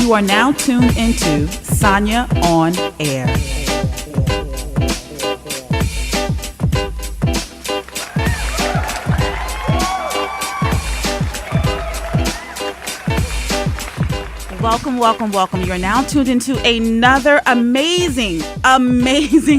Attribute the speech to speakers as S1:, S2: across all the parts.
S1: You are now tuned into Sonya on Air. Welcome. You're now tuned into another amazing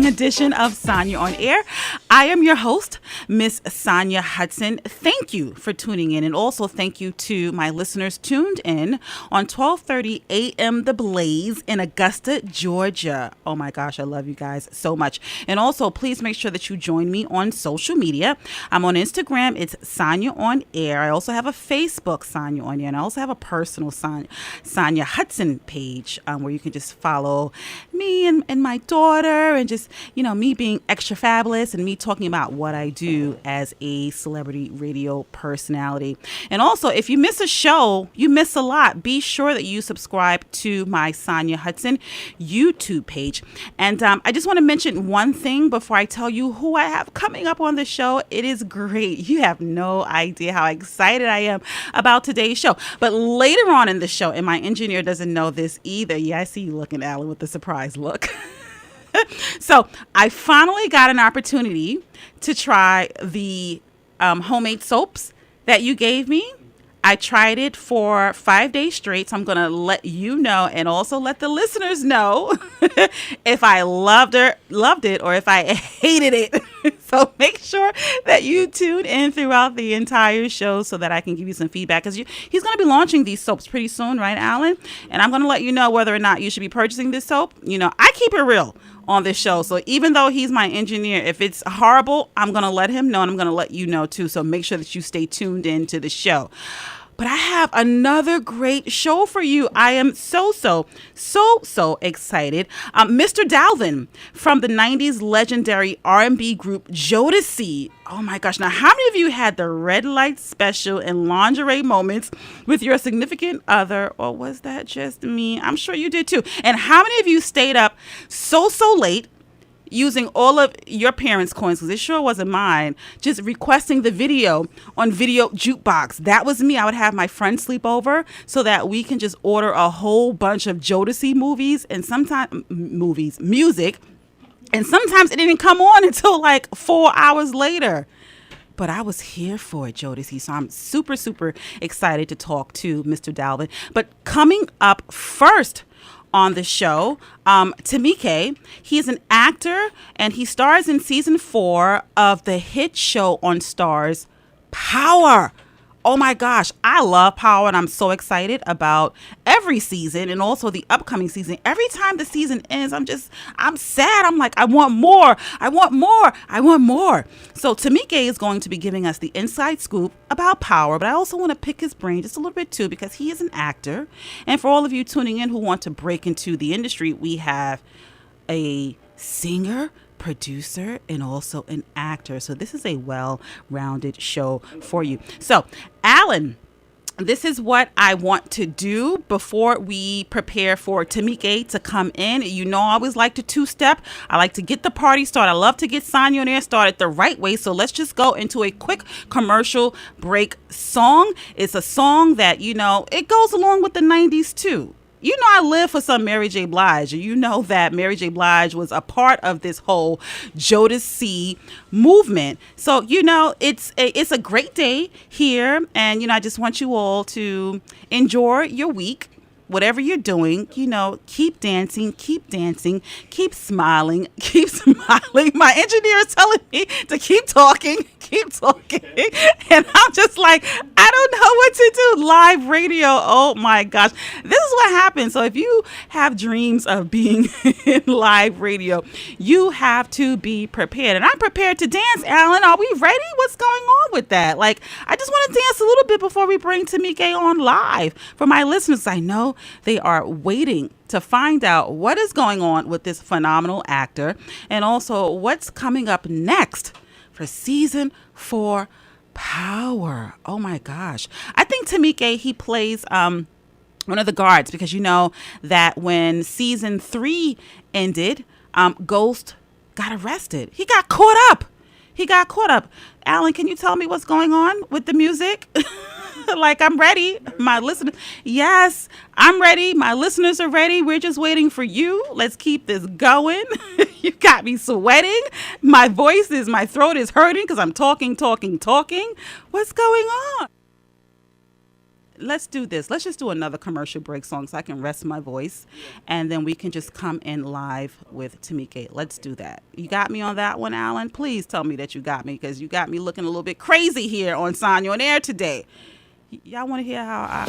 S1: edition of Sonya on Air. I am your host, Miss Sonya Hudson. Thank you for tuning in, and also thank you to my listeners tuned in on 12:30 a.m. The Blaze in Augusta, Georgia. Oh my gosh, I love you guys so much. And also, please make sure that you join me on social media. I'm on Instagram. It's Sonya on Air. I also have a Facebook, Sonya on Air, and I also have a personal Sonya Hudson page where you can just follow me and my daughter, and just, me being extra fabulous and me talking about what I do as a celebrity radio personality. And also, if you miss a show, you miss a lot. Be sure that you subscribe to my Sonya Hudson YouTube page. And I just want to mention one thing before I tell you who I have coming up on the show. It is great. You have no idea how excited I am about today's show. But later on in the show, and my engineer doesn't know this either. Yeah, I see you looking, Alan, with the surprise look. So I finally got an opportunity to try the homemade soaps that you gave me. I tried it for 5 days straight, so I'm going to let you know and also let the listeners know if I loved it or if I hated it. So make sure that you tune in throughout the entire show so that I can give you some feedback, because he's going to be launching these soaps pretty soon, right, Alan? And I'm going to let you know whether or not you should be purchasing this soap. I keep it real on this show. So even though he's my engineer, if it's horrible, I'm going to let him know, and I'm going to let you know too. So make sure that you stay tuned in to the show. But I have another great show for you. I am so excited. Mr. Dalvin from the 90s legendary R&B group Jodeci. Oh my gosh. Now, how many of you had the red light special and lingerie moments with your significant other? Or was that just me? I'm sure you did too. And how many of you stayed up so late using all of your parents' coins, because it sure wasn't mine, just requesting the video on Video Jukebox? That was me. I would have my friends sleep over so that we can just order a whole bunch of Jodeci movies and sometimes music. And sometimes it didn't come on until like 4 hours later. But I was here for it, Jodeci. So I'm super excited to talk to Mr. Dalvin. But coming up first on the show, Tomike. He is an actor, and he stars in season 4 of the hit show on Starz, Power. Oh my gosh, I love Power, and I'm so excited about every season and also the upcoming season. Every time the season ends, I'm sad. I'm like, I want more. So Tomike is going to be giving us the inside scoop about Power, but I also want to pick his brain just a little bit too, because he is an actor. And for all of you tuning in who want to break into the industry, we have a singer, producer, and also an actor. So this is a well-rounded show for you. So, Alan, this is what I want to do before we prepare for Tomike to come in. I always like to two-step. I like to get the party started. I love to get Sonya on Air started the right way. So let's just go into a quick commercial break song. It's a song that, it goes along with the 90s too. I live for some Mary J. Blige. You know that Mary J. Blige was a part of this whole Jodeci movement. So, it's a great day here. And, I just want you all to enjoy your week. Whatever you're doing, keep dancing, keep smiling, My engineer is telling me to keep talking. And I'm just like, I don't know what to do. Live radio. Oh my gosh. This is what happens. So if you have dreams of being in live radio, you have to be prepared. And I'm prepared to dance, Alan. Are we ready? What's going on with that? Like, I just want to dance a little bit before we bring Tomike on live. For my listeners, I know they are waiting to find out what is going on with this phenomenal actor, and also what's coming up next for season 4 Power. Oh my gosh. I think Tomike, he plays one of the guards, because that when season 3 ended, Ghost got arrested. He got caught up. Alan, can you tell me what's going on with the music? Like, I'm ready. My listeners, yes, I'm ready. My listeners are ready. We're just waiting for you. Let's keep this going. You got me sweating. My throat is hurting because I'm talking. What's going on? Let's do this. Let's just do another commercial break song so I can rest my voice, and then we can just come in live with Tomike. Let's do that. You got me on that one, Alan? Please tell me that you got me, because you got me looking a little bit crazy here on Sonya on Air today. Y'all want to hear how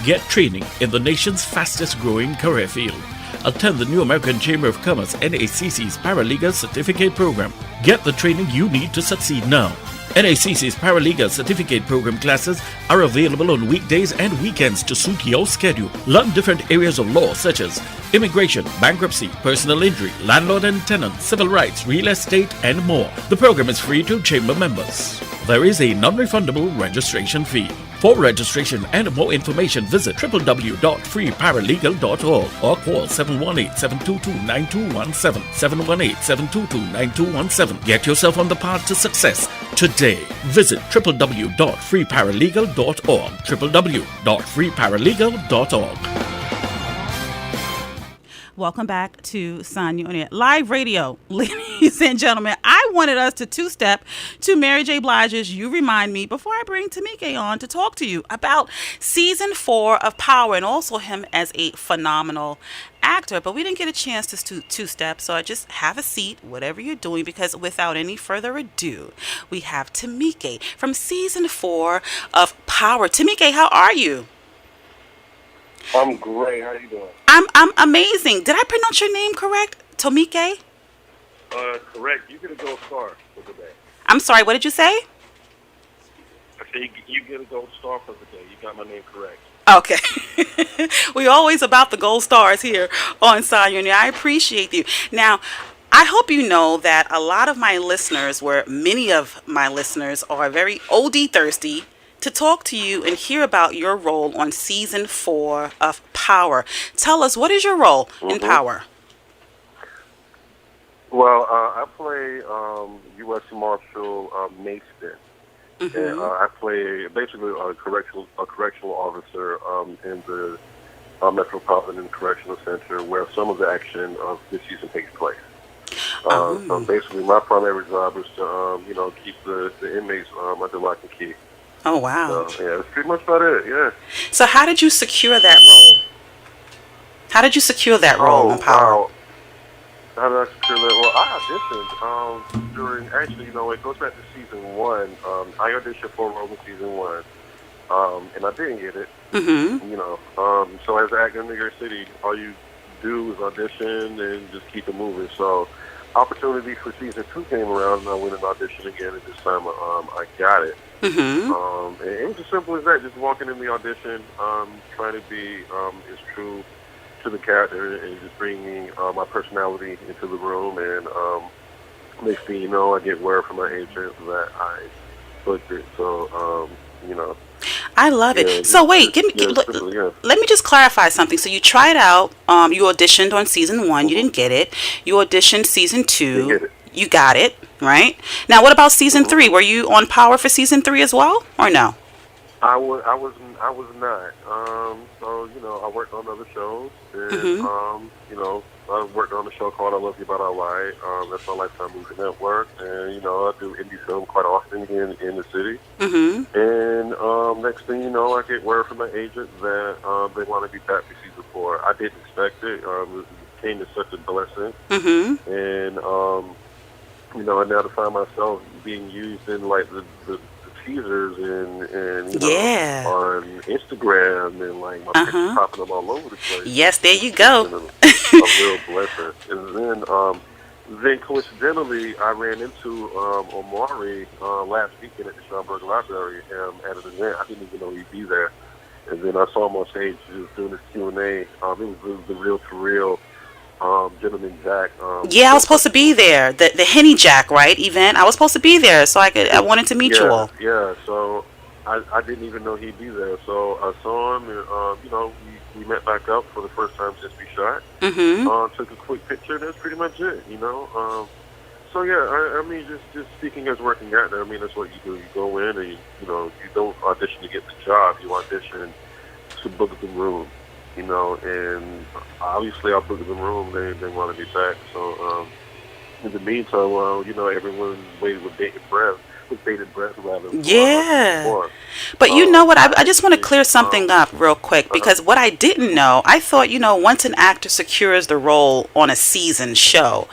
S2: Get training in the nation's fastest growing career field. Attend the New American Chamber of Commerce NACC's Paralegal Certificate Program. Get the training you need to succeed now. NACC's Paralegal Certificate Program classes are available on weekdays and weekends to suit your schedule. Learn different areas of law such as immigration, bankruptcy, personal injury, landlord and tenant, civil rights, real estate, and more. The program is free to chamber members. There is a non-refundable registration fee. For registration and more information, visit www.freeparalegal.org or call 718-722-9217, 718-722-9217. Get yourself on the path to success today. Visit www.freeparalegal.org, www.freeparalegal.org.
S1: Welcome back to Sonya on Air Live Radio. Ladies and gentlemen, I wanted us to two-step to Mary J. Blige's You Remind Me before I bring Tomike on to talk to you about season 4 of Power, and also him as a phenomenal actor. But we didn't get a chance to two-step, so I just have a seat, whatever you're doing, because without any further ado, we have Tomike from season 4 of Power. Tomike, how are you?
S3: I'm great. How you doing?
S1: I'm amazing. Did I pronounce your name correct? Tomike?
S3: Correct. You get a gold star for the day.
S1: I'm sorry, what did you say?
S3: I said you get a gold star for the day. You got my name correct.
S1: Okay. We're always about the gold stars here on Sonya. I appreciate you. Now, I hope you know that a lot of my listeners, many of my listeners are very oldie thirsty to talk to you and hear about your role on season 4 of Power. Tell us, what is your role in Power?
S3: Well, I play U.S. Marshal Mason, and I play basically a correctional officer in the Metropolitan Correctional Center, where some of the action of this season takes place. So basically, my primary job is to keep the inmates under lock and key.
S1: Oh, wow.
S3: So, yeah, that's pretty much about it, yeah.
S1: So how did you secure that role? How did you secure that role in Power?
S3: Wow. How did I secure that? Well, I auditioned during, actually, it goes back to season 1. I auditioned for a role in season 1, and I didn't get it. So as an actor in New York City, all you do is audition and just keep it moving. So opportunity for season 2 came around, and I went and auditioned again, and this time I got it. And it was as simple as that, just walking in the audition, trying to be as true to the character and just bringing my personality into the room. And next thing you know, I get word from my agent that I booked it. So,
S1: I love it. So wait, let me just clarify something. So you tried out, you auditioned on season 1, you didn't get it. You auditioned season 2, you got it, right? Now, what about season 3? Were you on Power for season 3 as well, or no?
S3: I was not. So I worked on other shows, and I worked on a show called I Love You But I Lie. That's my Lifetime Movie Network, and I do indie film quite often in the city. And next thing you know, I get word from my agent that they want to be back for season 4. I didn't expect it. It came as such a blessing, and and now to find myself being used in like the teasers and on Instagram, and like my pictures popping up all over the place.
S1: Yes, there you go.
S3: A real blessing. And then coincidentally, I ran into Omari last weekend at the Schomburg Library at an event. I didn't even know he'd be there. And then I saw him on stage just doing this Q&A. It was the Real to Real Gentleman Jack.
S1: I was supposed to be there. The Henny Jack, right, event. I was supposed to be there, so I wanted to meet you all.
S3: Yeah, so I didn't even know he'd be there. So I saw him, and we met back up for the first time since we shot. Took a quick picture, and that's pretty much it. So yeah, I mean, just speaking as working actor, I mean, that's what you do. You go in and you don't audition to get the job. You audition to book the room. And obviously I booked the room. They wanted me back. So in the meantime, everyone waited with bated breath rather.
S1: Yeah. But you know what? I just want to clear something up real quick, because what I didn't know, I thought, once an actor secures the role on a season show,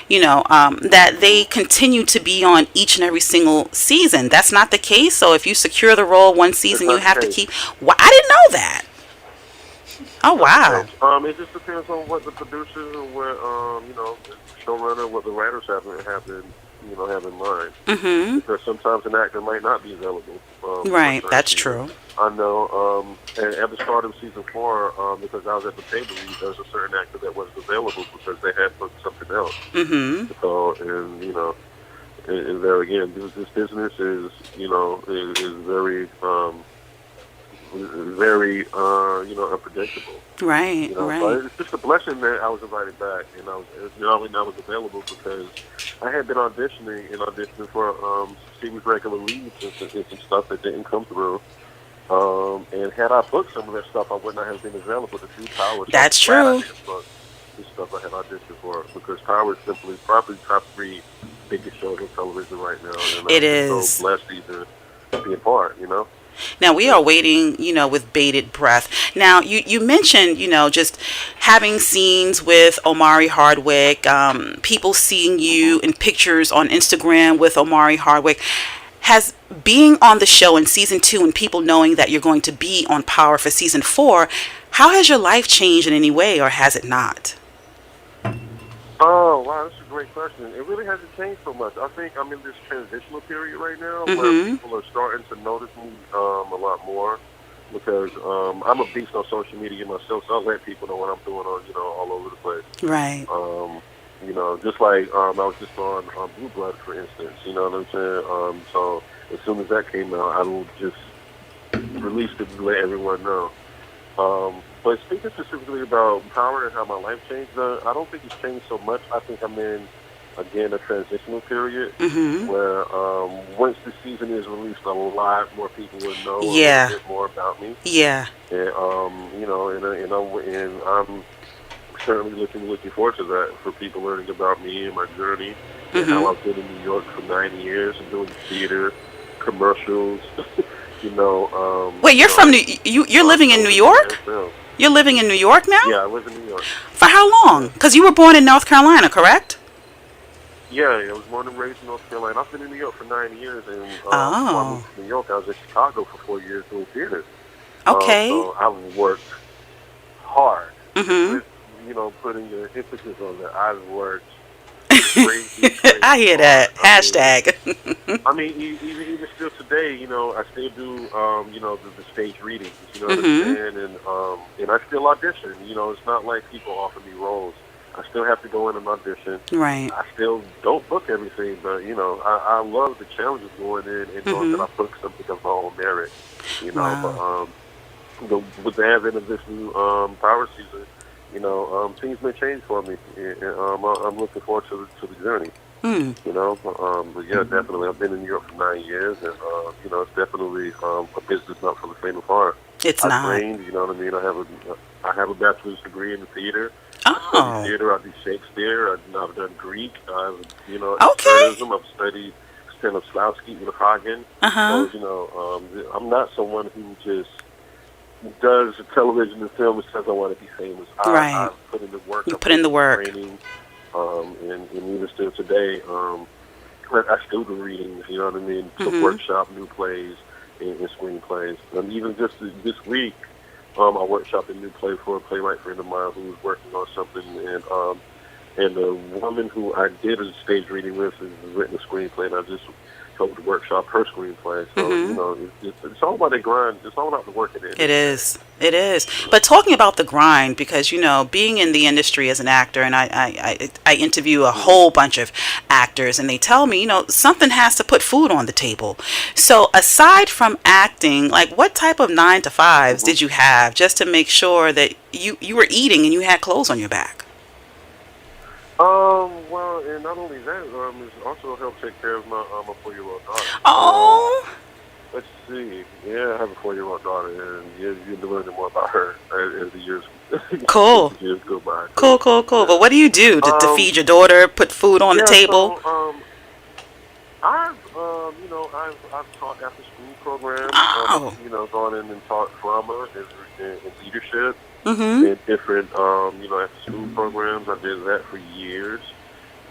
S1: that they continue to be on each and every single season. That's not the case. So if you secure the role one season, you have to keep. Well, I didn't know that. Oh, wow.
S3: It just depends on what the producers and what the showrunner, what the writers have in mind.
S1: Mm-hmm.
S3: Because sometimes an actor might not be available.
S1: Right, that's true.
S3: I know. And at the start of season 4, because I was at the table read, there was a certain actor that wasn't available because they had booked something else.
S1: Mm-hmm.
S3: So, and there again, this business is very. Very, unpredictable.
S1: Right, right.
S3: So it's just a blessing that I was invited back, and I was available because I had been auditioning for series regular leads and some stuff that didn't come through. And had I booked some of that stuff, I would not have been available to do Power. So
S1: that's true.
S3: This stuff I had auditioned for, because Power is probably top 3 biggest shows on television right now. And
S1: it
S3: I'm
S1: is.
S3: so blessed to be a part,
S1: Now, we are waiting, with bated breath. Now, you mentioned, just having scenes with Omari Hardwick, people seeing you in pictures on Instagram with Omari Hardwick. Has being on the show in season 2 and people knowing that you're going to be on Power for season 4, how has your life changed in any way, or has it not?
S3: Oh, wow, that's a great question. It really hasn't changed so much. I think I'm in this transitional period right now where people are starting to notice me a lot more, because I'm a beast on social media myself, so I let people know what I'm doing on, all over the place.
S1: Right.
S3: Just like I was just on Blue Blood, for instance, you know what I'm saying? So as soon as that came out, I will just release it and let everyone know. But speaking specifically about Power and how my life changed, I don't think it's changed so much. I think I'm in, again, a transitional period where once the season is released, a lot more people will know a little bit more about me.
S1: Yeah.
S3: And and I'm certainly looking forward to that, for people learning about me and my journey and how I've been in New York for 9 years and doing theater, commercials.
S1: Wait, you're from you're living in New York? You're living in New York now?
S3: Yeah, I live in New York.
S1: For how long? Because you were born in North Carolina, correct?
S3: Yeah, I was born and raised in North Carolina. I've been in New York for 9 years, and before I moved to New York, I was in Chicago for 4 years doing theater.
S1: Okay.
S3: So I've worked hard. With, putting the emphasis on that. I've worked crazy
S1: I hear that. Hashtag.
S3: I mean, even still today, I still do, the stage readings, you know what I'm saying? And I still audition. It's not like people offer me roles. I still have to go in and audition.
S1: Right.
S3: I still don't book everything, but, I love the challenge of going in and knowing that I book something of my own merit,
S1: Wow.
S3: But with the advent of this new Power season, things may change for me. I'm looking forward to the journey. But yeah, definitely. I've been in New York for 9 years, and it's definitely a business not for the faint of heart.
S1: It's
S3: I'm
S1: not.
S3: trained, you know what I mean. I have a bachelor's degree in theater.
S1: Oh.
S3: I study theater. I do Shakespeare. I've done Greek. I've
S1: Okay.
S3: expressionism. I've studied Stanislavski, Hagen. So I'm not someone who just does television and film and says I want to be famous. I put in the work.
S1: You put in the work.
S3: Training, and even still today, I still do readings. You know what I mean? To workshop new plays and screenplays. And even just this week, I workshopped a new play for a playwright friend of mine who was working on something, and the woman who I did a stage reading with has written a screenplay, and I just helped to workshop her screenplay. So it's all about the grind. It's all about the work it is.
S1: It is. But talking about the grind, because being in the industry as an actor, and I interview a whole bunch of actors, and they tell me something has to put food on the table. So aside from acting, like, what type of 9 to 5s did you have just to make sure that you were eating and you had clothes on your back?
S3: Well, and not only that, it's also helped take care of my 4-year-old daughter.
S1: Oh.
S3: Let's see. Yeah, I have a 4-year-old daughter, and you're learning more about her as the years
S1: Cool.
S3: years go by.
S1: Cool.
S3: Yeah.
S1: But what do you do to feed your daughter, put food on the table?
S3: So, I've taught after school programs.
S1: Oh.
S3: Gone in and taught drama and leadership
S1: Mm-hmm.
S3: in different after school programs. I did that for years.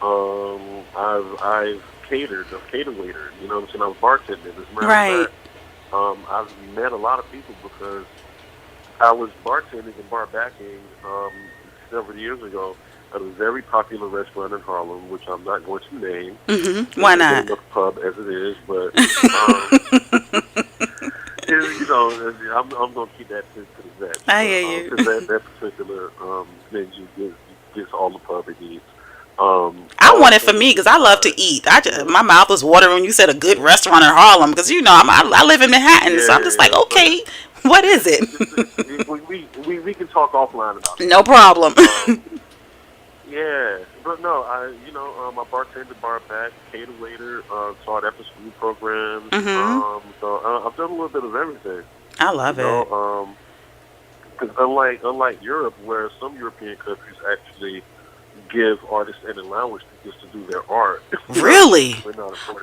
S3: I've catered. I'm a cater waiter. You know what I'm saying? I was bartending. As a matter of fact, I've met a lot of people because I was bartending and bar backing several years ago at a very popular restaurant in Harlem, which I'm not going to name.
S1: Mm-hmm. Why not?
S3: It's a pub as it is, but I'm going to keep that to the vet.
S1: I hear you.
S3: Because that particular menu gets all the pub it needs.
S1: I want it for me because I love to eat. My mouth was watering when you said a good restaurant in Harlem because I live in Manhattan, so I'm just like, okay, what is it?
S3: we can talk offline about it.
S1: No problem.
S3: Yeah, but no, I bartended, bar back, cater waiter, taught after school programs.
S1: Mm-hmm.
S3: So I've done a little bit of everything.
S1: I love it.
S3: Because unlike Europe, where some European countries actually give artists an allowance just to do their art.
S1: Really?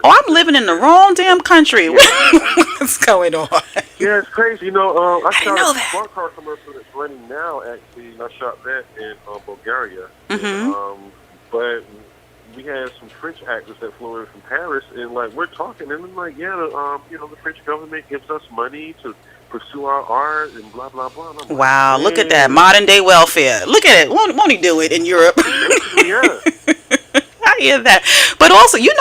S1: I'm living in the wrong damn country. What's going on?
S3: Yeah, it's crazy. I shot
S1: know
S3: a
S1: that.
S3: smart car commercial that's running now, actually, and I shot that in Bulgaria.
S1: Mm-hmm.
S3: But we had some French actors that flew in from Paris, and we're talking, and I'm like, the French government gives us money to pursue our art and blah blah blah. And I'm
S1: Wow,
S3: like,
S1: look at that modern day welfare. Look at it. Won't he do it in Europe?
S3: Yeah.
S1: I hear that. But also, you're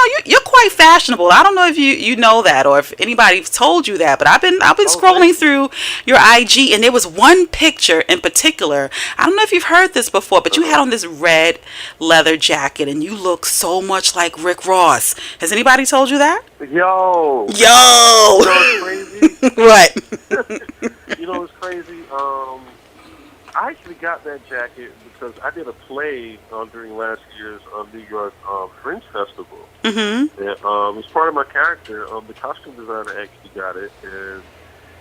S1: quite fashionable. I don't know if you know that or if anybody's told you that, but I've been scrolling through your IG and there was one picture in particular. I don't know if you've heard this before, but you had on this red leather jacket and you look so much like Rick Ross. Has anybody told you that?
S3: Yo.
S1: Yo.
S3: You know what's crazy?
S1: What?
S3: You know what's crazy? I actually got that jacket because I did a play during last year's New York Fringe Festival.
S1: Mm-hmm.
S3: And, it was part of my character. The costume designer actually got it, and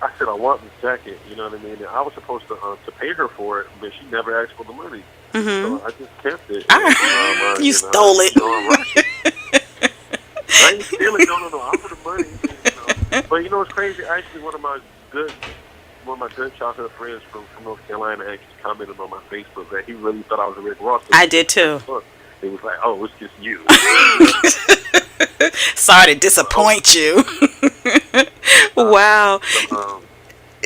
S3: I said, I want this jacket, you know what I mean? And I was supposed to pay her for it, but she never asked for the money.
S1: Mm-hmm.
S3: So I just kept it.
S1: You stole it.
S3: I ain't steal it. No. I for the money. But you know what's crazy? Actually, one of my good childhood friends from North Carolina actually commented on my Facebook that he really thought I was a Rick Ross.
S1: I did too.
S3: He was like, "Oh, it's just you."
S1: Sorry to disappoint you. Wow.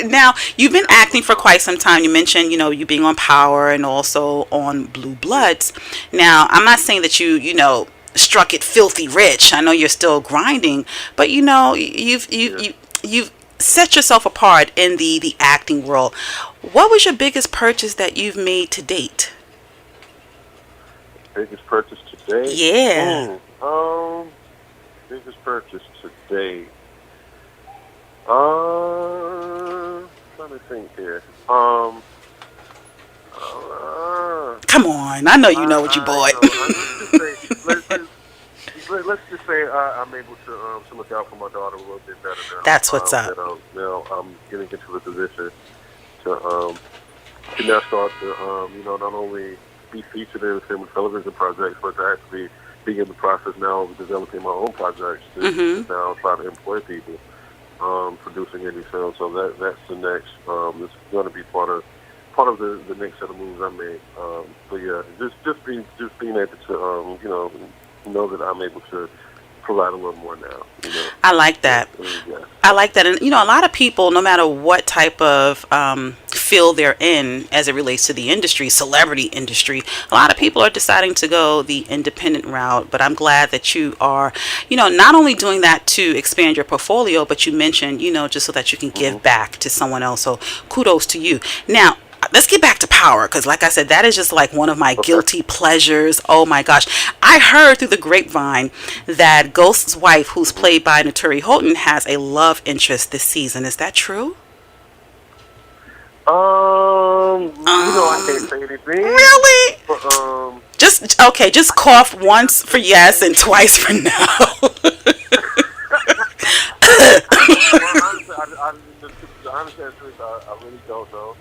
S1: Now, you've been acting for quite some time. You mentioned, you being on Power and also on Blue Bloods. Now, I'm not saying that you struck it filthy rich. I know you're still grinding, but you've set yourself apart in the acting world. What was your biggest purchase that you've made to date?
S3: Biggest purchase to date?
S1: Yeah.
S3: Biggest purchase to date. Let me think here.
S1: Come on, I know you know what you bought.
S3: Let's just say I'm able to look out for my daughter a little bit better now.
S1: That's what's up.
S3: Now I'm getting into a position to now start to not only be featured in film and television projects, but to actually be in the process now of developing my own projects to now try to employ people producing any films. So that's the next. It's going to be part of the next set of moves I made. But yeah, just being able to know that I'm able to provide a little more now.
S1: I like that.
S3: Yeah.
S1: I like that. And, a lot of people, no matter what type of field they're in as it relates to the industry, celebrity industry, a lot of people are deciding to go the independent route. But I'm glad that you are, not only doing that to expand your portfolio, but you mentioned, just so that you can give back to someone else. So kudos to you. Now, let's get back to Power, because like I said, that is just like one of my guilty pleasures. Oh my gosh. I heard through the grapevine that Ghost's wife, who's played by Naturi Houghton, has a love interest this season. Is that true?
S3: I can't say anything.
S1: Really?
S3: But,
S1: just cough once for yes and twice for no.
S3: honestly, the honest answer is I really don't know.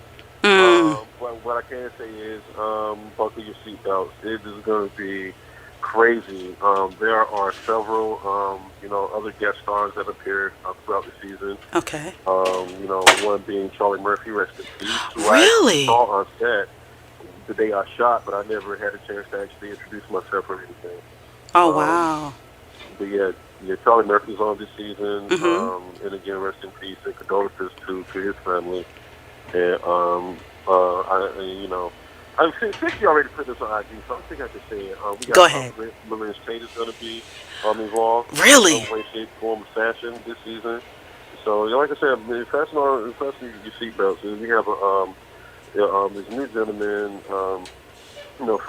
S3: But what I can say is, buckle your seatbelts. It is going to be crazy. There are several, other guest stars that appeared throughout the season.
S1: Okay.
S3: One being Charlie Murphy, rest in peace, who
S1: Really?
S3: I saw on set the day I shot, but I never had a chance to actually introduce myself or anything.
S1: Oh, wow.
S3: But yeah, Charlie Murphy's on this season, and again, rest in peace and condolences to his family. And since you already put this on IG, so I think I can say it. We got
S1: Go ahead.
S3: Lorenz Tate is going to be involved.
S1: Really?
S3: In some way, shape, form, or fashion this season. So, like I said, fasten your seatbelts. And we have this new gentleman, from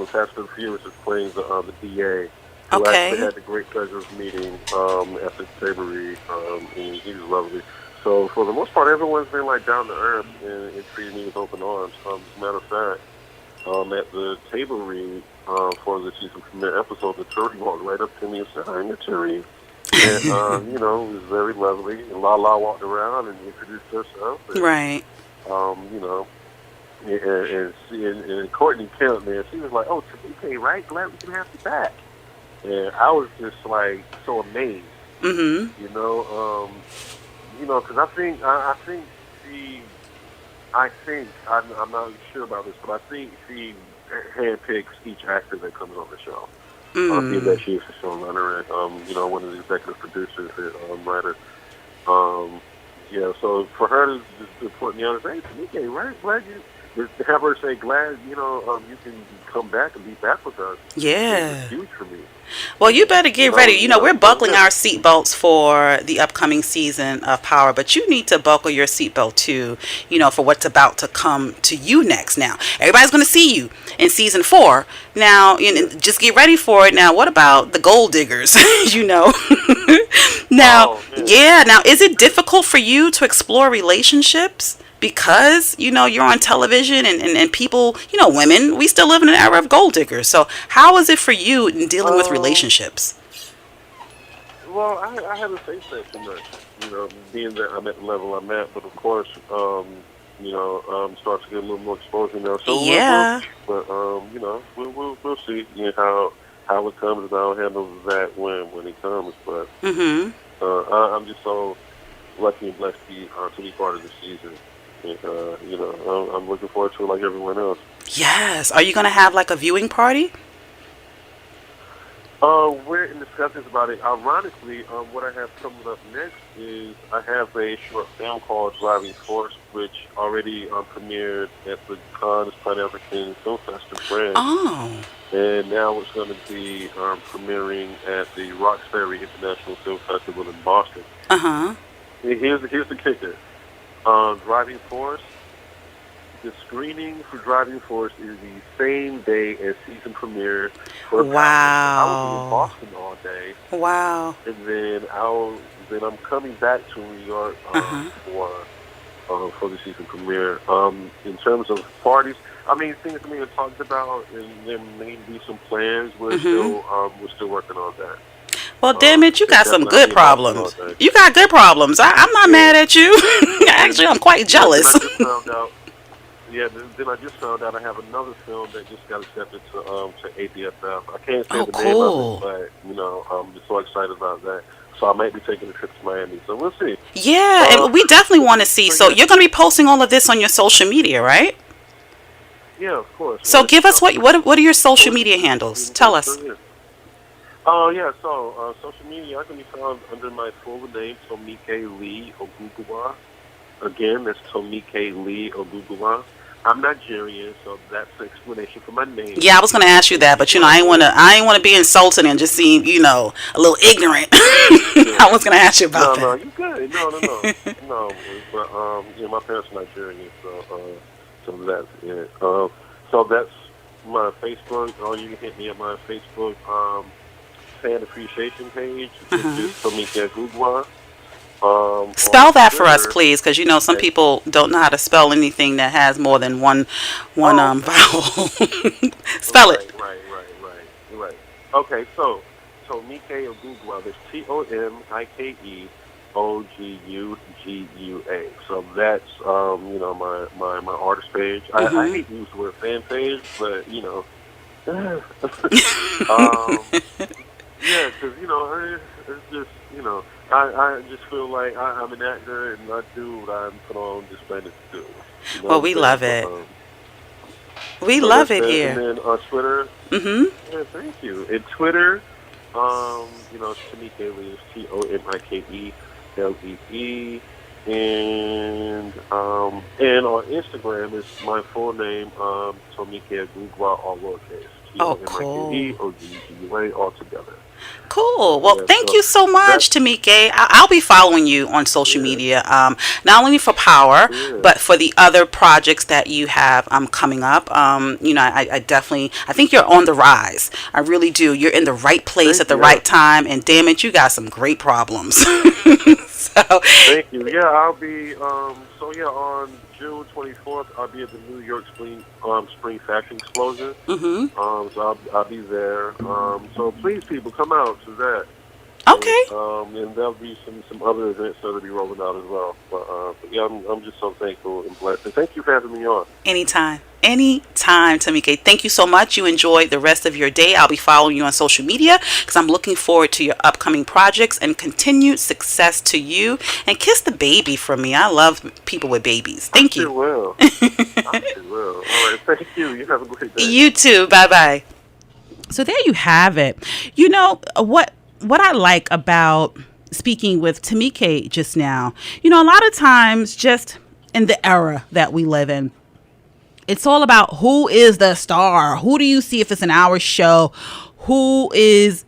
S3: Fast and Furious is playing the DA. Who
S1: Okay.
S3: actually had the great pleasure of meeting at the Savory, and he was lovely. So for the most part, everyone's been like down to earth and treating me with open arms. As a matter of fact, at the table read for the season premiere episode, the Turi walked right up to me and said, "Hi, Miss Turi," and it was very lovely. And Lala walked around and introduced herself. And,
S1: Right.
S3: And Courtney Kemp, man, she was like, "Oh, Tomike, right? Glad we can have you back." And I was just like so amazed, because I'm not sure about this, but I think she handpicks each actor that comes on the show. Being that she is the showrunner and one of the executive producers and writer. So for her to put me on and say, "Hey, Tomike, right? Glad you." To have her say, "Glad you can come back and be back with us."
S1: Yeah.
S3: It's huge for me.
S1: Well, you better get ready. We're buckling our seatbelts for the upcoming season of Power, but you need to buckle your seatbelt too, for what's about to come to you next. Now, everybody's going to see you in season 4. Now, just get ready for it. Now, what about the gold diggers? Now, now, is it difficult for you to explore relationships? Because, you're on television and people, women, we still live in an era of gold diggers. So how is it for you in dealing with relationships?
S3: Well, I haven't faced that too much, being that I'm at the level I'm at. But of course, starts to get a little more exposure now. So
S1: yeah.
S3: We'll see how it comes, and I'll handle that when it comes. But I'm just so lucky and blessed to be part of the season. And, I'm looking forward to it like everyone else.
S1: Yes. Are you going to have like a viewing party?
S3: We're in discussions about it. Ironically, what I have coming up next is I have a short film called Driving Force, which already premiered at the Cannes Pan-African Film Fest in France.
S1: Oh.
S3: And now it's going to be premiering at the Roxbury International Film Festival in Boston.
S1: Uh-huh.
S3: Here's the kicker. Driving Force, the screening for Driving Force is the same day as season premiere.
S1: Wow.
S3: I was in Boston all day.
S1: Wow.
S3: And then I'm coming back to New York for the season premiere. In terms of parties, things we have talked about, and there may be some plans. We're still working on that.
S1: Well, damn it, you got some good problems. You got good problems. I'm not mad at you. Actually, I'm quite jealous.
S3: Then I just found out I have another film that just got accepted to ADFF. I can't say the name of it, but I'm just so excited about that. So I might be taking a trip to Miami. So we'll see.
S1: Yeah, and we definitely want to see. So you're going to be posting all of this on your social media, right?
S3: Yeah, of course.
S1: So give us what are your social media handles? Tell us.
S3: So social media, I can be found under my full name, Tomike Lee Ogugua. Again, that's Tomike Lee Ogugua. I'm Nigerian, so that's the explanation for my name. Yeah,
S1: I was going to ask you that, but I ain't want to be insulting and just seem, a little ignorant. I was going to ask you about that.
S3: No, you good. No. But my parents are Nigerian, so that's it. So that's my Facebook. You can hit me at my Facebook fan appreciation page, which is Tomike Ogugua.
S1: Spell
S3: On
S1: that for us,
S3: Twitter,
S1: please, because some
S3: at,
S1: people don't know how to spell anything that has more than one vowel. Spell it.
S3: right. Okay, so Tomike Ogugua. There's Tomike Ogugua. So that's my artist page. I hate to use the word fan page, but yeah, because it's just I just feel like I'm an actor and I do what I'm put on display to do.
S1: Well, we love it. We
S3: So
S1: love it
S3: that's
S1: here.
S3: And then on Twitter, yeah, thank you. And Twitter, it's Tomike Lee, TOMIKELEE, and on Instagram is my full name, Tomike Ogugua, all lowercase.
S1: Cool.
S3: Tomike all together.
S1: Cool. Well,
S3: Yeah,
S1: thank
S3: so
S1: you so much, Tomike. I'll be following you on social media, not only for Power, but for the other projects that you have coming up. I definitely, I think you're on the rise. I really do. You're in the right place at the right time, and damn it, you got some great problems. So,
S3: thank you. Yeah, I'll be, on June 24th, I'll be at the New York Spring Fashion Explosion. So I'll be there. So please, people, come out to that.
S1: okay.
S3: And there'll be some other events that'll be rolling out as well. But yeah, I'm just so thankful and blessed. And thank you for having me on.
S1: Anytime, Tomike. Thank you so much. You enjoy the rest of your day. I'll be following you on social media because I'm looking forward to your upcoming projects and continued success to you. And kiss the baby from me. I love people with babies. Thank you.
S3: I will. I will. All right. Thank you. You have a great day.
S1: You too. Bye-bye. So there you have it. What I like about speaking with Tomike just now, a lot of times just in the era that we live in, it's all about who is the star. Who do you see if it's an hour show? Who is,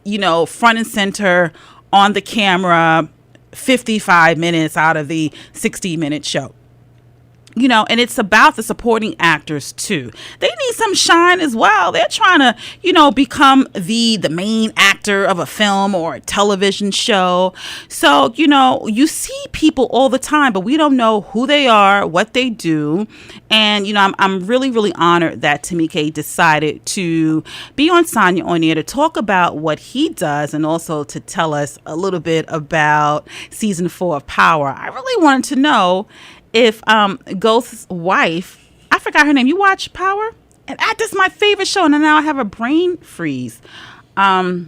S1: front and center on the camera 55 minutes out of the 60-minute show? And it's about the supporting actors too. They need some shine as well. They're trying to, become the main actor of a film or a television show. So, you see people all the time, but we don't know who they are, what they do. And, I'm really, really honored that Tomike decided to be on Sonya On Air to talk about what he does and also to tell us a little bit about season 4 of Power. I really wanted to know if Ghost's wife, I forgot her name. You watch Power? And that's my favorite show. And now I have a brain freeze. I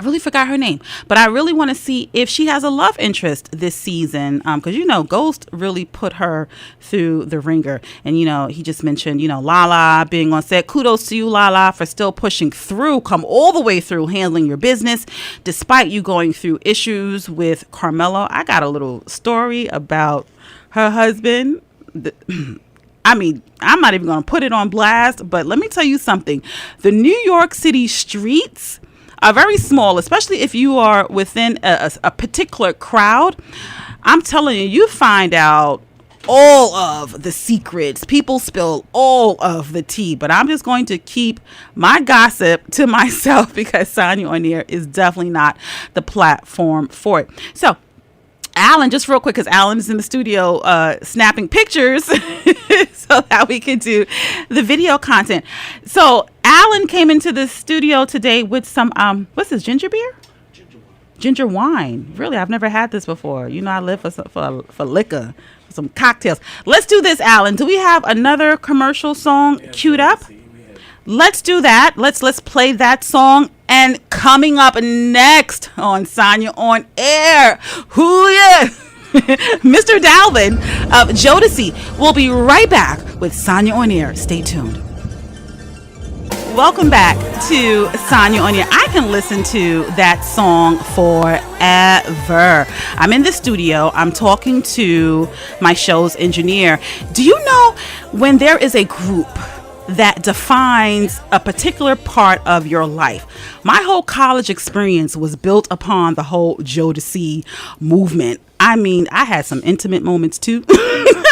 S1: really forgot her name. But I really want to see if she has a love interest this season. Because, Ghost really put her through the ringer. And, he just mentioned, Lala being on set. Kudos to you, Lala, for still pushing through, come all the way through handling your business, despite you going through issues with Carmelo. I got a little story about her husband. I'm not even going to put it on blast, but let me tell you something. The New York City streets are very small, especially if you are within a particular crowd. I'm telling you, you find out all of the secrets. People spill all of the tea, but I'm just going to keep my gossip to myself because Sonya On Air is definitely not the platform for it. So, Alan, just real quick, because Alan is in the studio snapping pictures so that we can do the video content. So Alan came into the studio today with some, what's this, ginger beer? Ginger wine. Really, I've never had this before. I live for liquor, for some cocktails. Let's do this, Alan. Do we have another commercial song queued up? Let's do that. Let's play that song. And coming up next on Sonya On Air, Mr. Dalvin of Jodeci. We'll be right back with Sonya On Air. Stay tuned. Welcome back to Sonya On Air. I can listen to that song forever. I'm in the studio. I'm talking to my show's engineer. Do you know when there is a group that defines a particular part of your life? My whole college experience was built upon the whole Jodeci movement. I mean, I had some intimate moments too.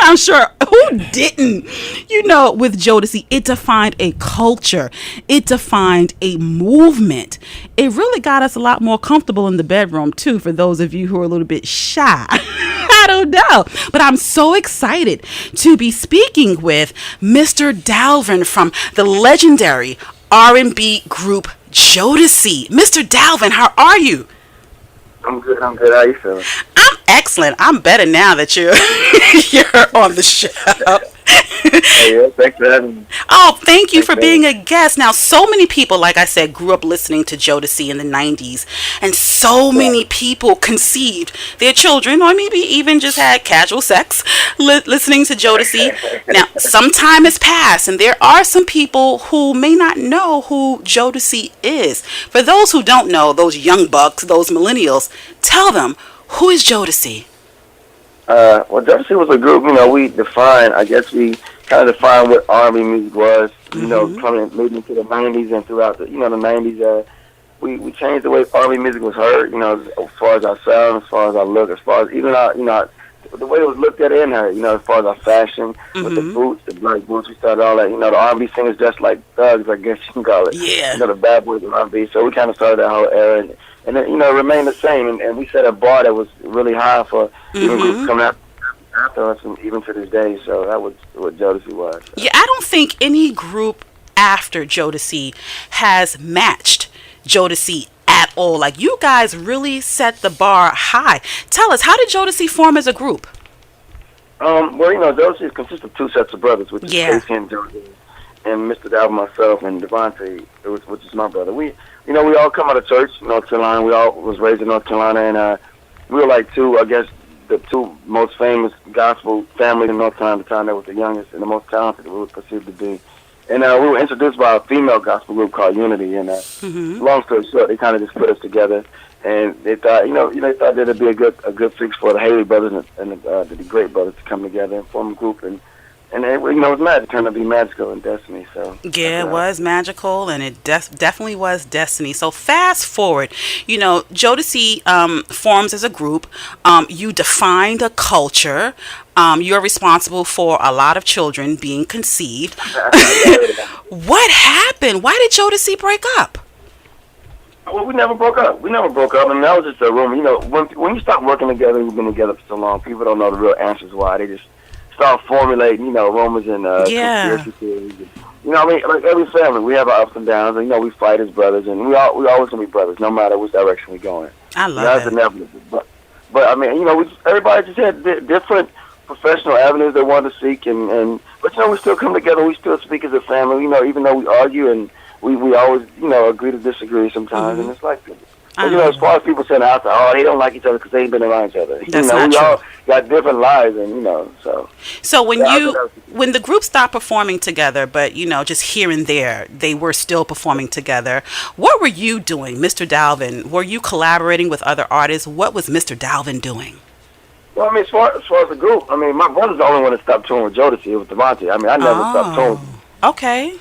S1: I'm sure who didn't? With Jodeci, it defined a culture. It defined a movement. It really got us a lot more comfortable in the bedroom too, for those of you who are a little bit shy. I don't know. But I'm so excited to be speaking with Mr. Dalvin from the legendary R&B group Jodeci. Mr. Dalvin, how are you?
S4: I'm good. How you feeling?
S1: I'm excellent. I'm better now that you're on the show.
S4: Hey, yeah, thanks for having me.
S1: Oh, thank you for being a guest. Now, so many people, like I said, grew up listening to Jodeci in the 90s, and so many people conceived their children, or maybe even just had casual sex listening to Jodeci. Now, some time has passed, and there are some people who may not know who Jodeci is. For those who don't know, those young bucks, those millennials, tell them, who is Jodeci?
S4: Well, Jodeci was a group, we kind of defined what R&B music was, coming maybe into the 90s and throughout the 90s, we changed the way R&B music was heard, as far as our sound, as far as our look, as far as even our, the way it was looked at and heard, as far as our fashion, with the boots, the black boots, we started all that, the R&B singers just like thugs, I guess you can call it.
S1: Yeah.
S4: The bad boys of R&B, so we kind of started that whole era, and then, it remained the same, and we set a bar that was really high for even groups coming out after us, and even to this day, so that was what Jodeci was. So.
S1: Yeah, I don't think any group after Jodeci has matched Jodeci at all. Like, you guys really set the bar high. Tell us, how did Jodeci form as a group?
S4: Well, Jodeci consists of two sets of brothers, which is Casey and Jodeci, and Mr. Dalvin, myself, and Devontae, which is my brother. We all come out of church, North Carolina. We all was raised in North Carolina, and we were like the two most famous gospel families in North Carolina at the time. That was the youngest and the most talented we were perceived to be. And we were introduced by a female gospel group called Unity. And long story short, they kind of just put us together. And they thought, they thought that'd be a good fix for the Haley brothers and the Great brothers to come together and form a group. And it was magic. It turned out to be magical in Destiny. So
S1: yeah, it was magical, and it definitely was Destiny. So fast forward, Jodeci forms as a group. You defined a culture. You're responsible for a lot of children being conceived. What happened? Why did Jodeci break up?
S4: Well, we never broke up. I mean, that was just a rumor. When you stop working together, you've been together for so long, people don't know the real answers why. They just start formulating, rumors and conspiracy theories. Like every family, we have our ups and downs, and we fight as brothers, and we always gonna be brothers, no matter which direction we're going.
S1: I love
S4: that's inevitable. But I mean, everybody just had different professional avenues they wanted to seek, but we still come together. We still speak as a family. Even though we argue and we always agree to disagree sometimes, and it's like. But, as far as people saying out there, they don't like each other because they ain't been around each other.
S1: That's not
S4: we
S1: true.
S4: all got different lives, and so.
S1: So when the group stopped performing together, but just here and there, they were still performing together. What were you doing, Mr. Dalvin? Were you collaborating with other artists? What was Mr. Dalvin doing?
S4: Well, I mean, as far as the group, I mean, my brother's the only one that stopped touring with Jodeci. It was Devontae. I mean, I never stopped touring.
S1: Okay.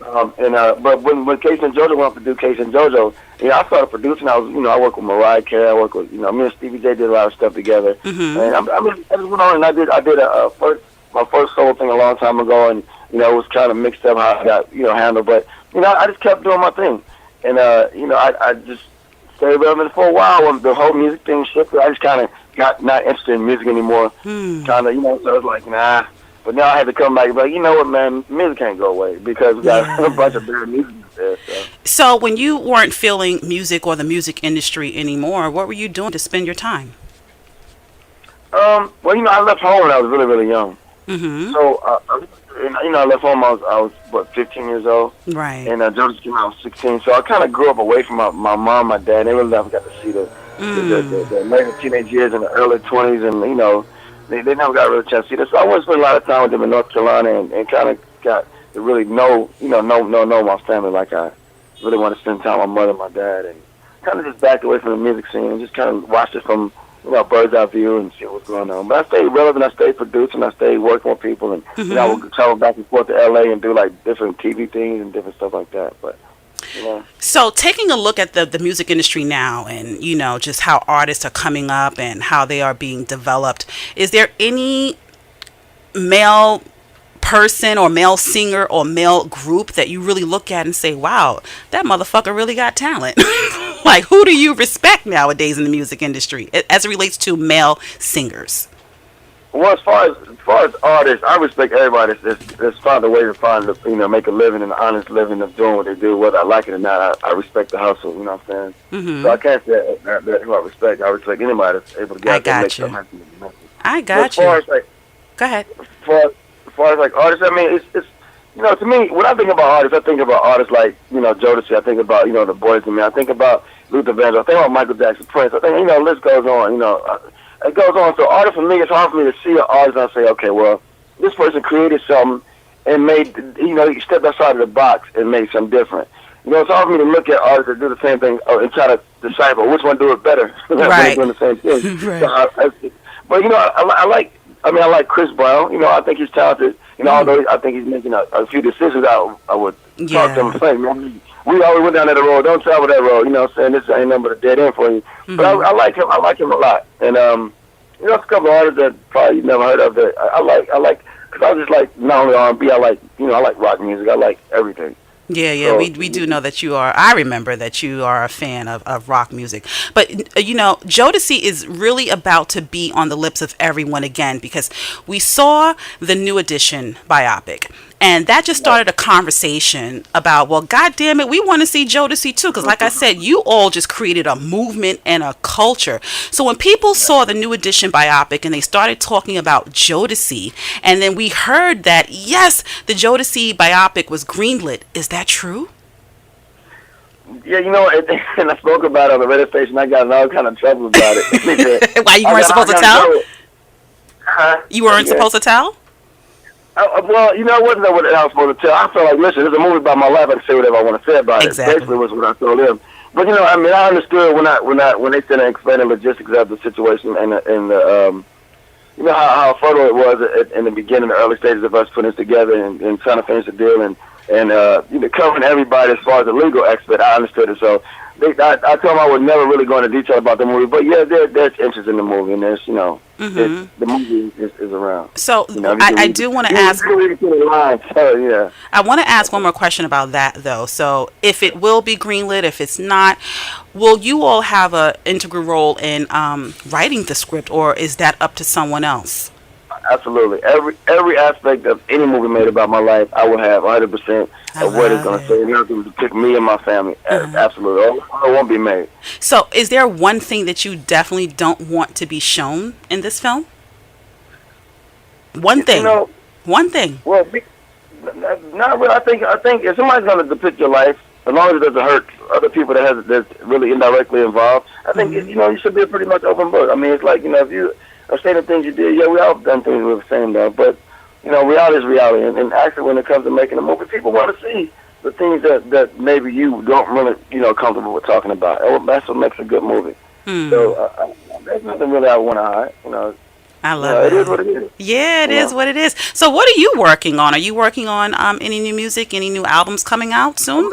S4: But when Casey and JoJo went up to do Casey and JoJo, I started producing. I worked with Mariah Carey. I worked with, me and Stevie J did a lot of stuff together. And I just went on and I did my first solo thing a long time ago, and it was kind of mixed up how I got handled. But I just kept doing my thing, and I just stayed relevant for a while. When the whole music thing shifted, I just kind of got not interested in music anymore. Kind of, so I was like, nah. But now I had to come back and be like, you know what, man, music can't go away because we got a bunch of bad music there.
S1: So when you weren't feeling music or the music industry anymore, what were you doing to spend your time?
S4: Well, I left home when I was really, really young. So, I left home, I was 15 years old. Right. And Jodeci came out when I was 16. So I kind of grew up away from my mom, my dad. They really never got to see the later teenage years and the early 20s, and, they never got a real chance to see this. So I went to spend a lot of time with them in North Carolina and kind of got to really know my family like I really want to spend time with my mother and my dad, and kind of just backed away from the music scene and just kind of watched it from, bird's eye view and see what's going on. But I stayed relevant, I stayed producing, I stayed working with people, and I would travel back and forth to LA and do like different TV things and different stuff like that. But
S1: So taking a look at the music industry now, and just how artists are coming up and how they are being developed, is there any male person or male singer or male group that you really look at and say, wow, that motherfucker really got talent? Like, who do you respect nowadays in the music industry as it relates to male singers?
S4: Well, as far as artists, I respect everybody that's found a way to make a living, an honest living of doing what they do, whether I like it or not. I respect the hustle, you know what I'm saying? Mm-hmm. So I can't say that who I respect. I respect anybody that's able to get out there and make something happen.
S1: I got you. Go ahead.
S4: As far as like artists, I mean, it's to me, when I think about artists, I think about artists like, Jodeci. I think about, the Boys and Men. I think about Luther Vandross. I think about Michael Jackson, Prince. I think, the list goes on, it goes on. So artists, for me, it's hard for me to see an artist and I say, okay, well, this person created something and made, he stepped outside of the box and made something different. It's hard for me to look at artists that do the same thing and try to decipher which one do it better.
S1: Right.
S4: Doing the same thing.
S1: Right.
S4: So but, I like Chris Brown. I think he's talented. Although I think he's making a few decisions, I would talk to him and say, man, we always went down that road. Don't travel that road. Saying this ain't nothing but a dead end for you. Mm-hmm. But I like him. I like him a lot. And there's a couple of artists that probably you've never heard of that I like because I just like not only R&B. I like I like rock music. I like everything.
S1: Yeah, so, we do know that you are. I remember that you are a fan of rock music. But, Jodeci is really about to be on the lips of everyone again because we saw the New Edition biopic. And that just started a conversation about, well, God damn it, we want to see Jodeci too. Because like I said, you all just created a movement and a culture. So when people saw the New Edition biopic and they started talking about Jodeci, and then we heard that, yes, the Jodeci biopic was greenlit. Is that true?
S4: Yeah, and I spoke about it on the radio station. I got in all kind of trouble about it.
S1: Why, you weren't supposed to tell? You weren't supposed to tell?
S4: Well, it wasn't what I was supposed to tell. I felt like, listen, it's a movie about my life. I can say whatever I want to say about it. Basically, was what I told them. But I understood when they said and explained the logistics of the situation and the how fertile it was in the beginning, the early stages of us putting this together and trying to finish the deal and covering everybody as far as the legal expert. I understood it. So I told them I would never really go into detail about the movie. But yeah, there's interest in the movie, and there's the movie is around.
S1: So I do want to ask. I want to ask one more question about that, though. So if it will be greenlit, if it's not, will you all have an integral role in writing the script, or is that up to someone else?
S4: Absolutely. Every aspect of any movie made about my life, I will have 100% of what it's going to say. It's going to depict me and my family. Absolutely. It won't be made.
S1: So is there one thing that you definitely don't want to be shown in this film? One thing. One thing.
S4: Well, not really. I think if somebody's going to depict your life, as long as it doesn't hurt other people that's really indirectly involved, I think, you should be a pretty much open book. I mean, it's like, if you are saying the things you did, we all done things we were saying though, but, reality is reality. And actually, when it comes to making a movie, people want to see the things that maybe you don't really, comfortable with talking about. That's what makes a good movie. So there's nothing really I want to hide,
S1: I love it.
S4: It is what it is.
S1: Yeah, it is what it is. So what are you working on? Are you working on any new music, any new albums coming out soon?